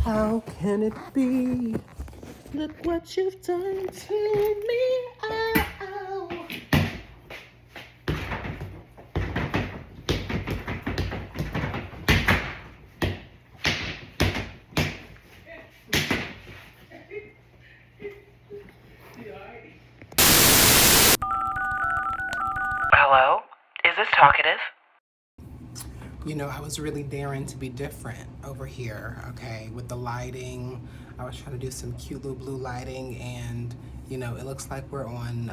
How can it be? Look what you've done to me. Oh. Hello? Is this Talk8tive? You know, I was really daring to be different over here, okay, with the lighting. I was trying to do some cute little blue lighting, and, you know, it looks like we're on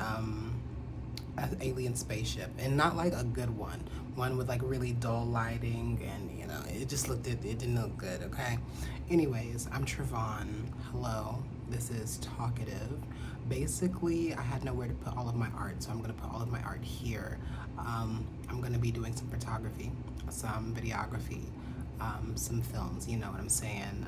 an alien spaceship, and not like a good one with like really dull lighting, and, you know, it just looked, it didn't look good, okay? Anyways, I'm Trevon. Hello, this is Talk8tive. Basically, I had nowhere to put all of my art, so I'm gonna put all of my art here. I'm gonna be doing some photography, some videography, some films, you know what I'm saying?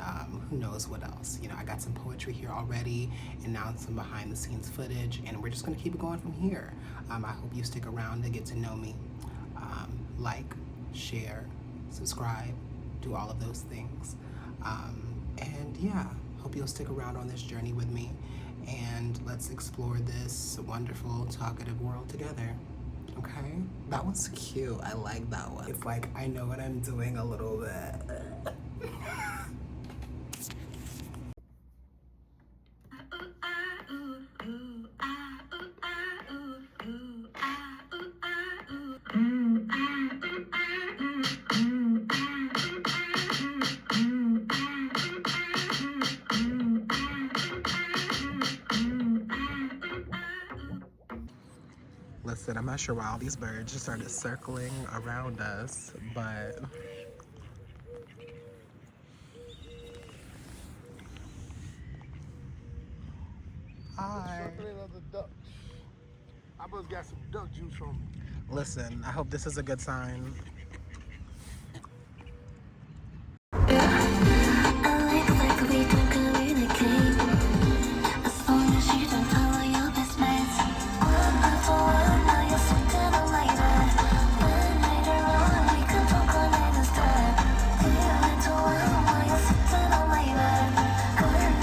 Who knows what else? You know, I got some poetry here already, and now some behind the scenes footage, and we're just gonna keep it going from here. I hope you stick around to get to know me. Like, share, subscribe, do all of those things. And yeah, hope you'll stick around on this journey with me, and let's explore this wonderful, talkative world together. Okay? That was cute. I like that one. It's like I know what I'm doing a little bit. Listen, I'm not sure why all these birds just started circling around us, but hi. I must got some duck juice on me. Listen, I hope this is a good sign.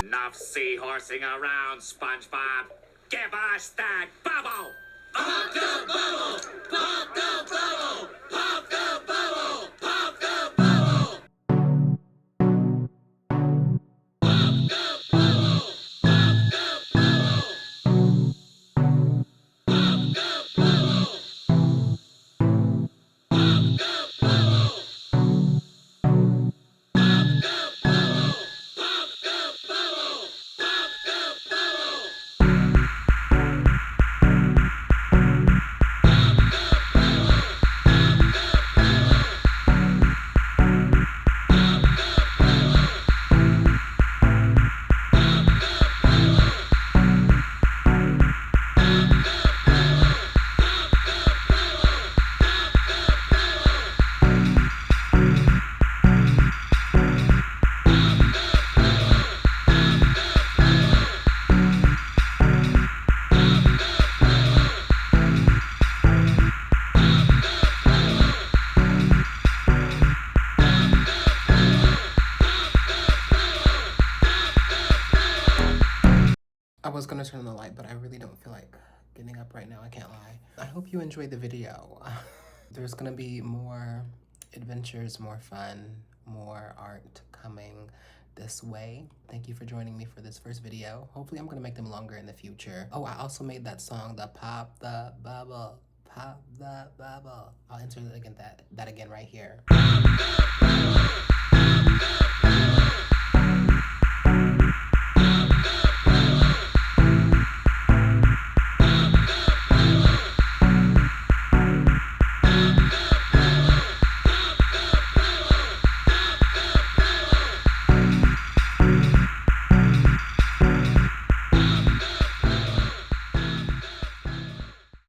Enough seahorsing around, Spongebob. Give us that bubble! Pop the bubble! Pop the bubble! Pop the bubble! Pop the bubble! Pop the bubble! Pop the bubble! Pop the bubble! Pop the bubble! Pop the bubble! Pop the bubble! Pop the bubble! I was gonna turn on the light, but I really don't feel like getting up right now, I can't lie. I hope you enjoyed the video. There's gonna be more adventures, more fun, more art coming this way. Thank you for joining me for this first video. Hopefully I'm gonna make them longer in the future. Oh, I also made that song, the Pop the Bubble. Pop the bubble. I'll insert that again right here.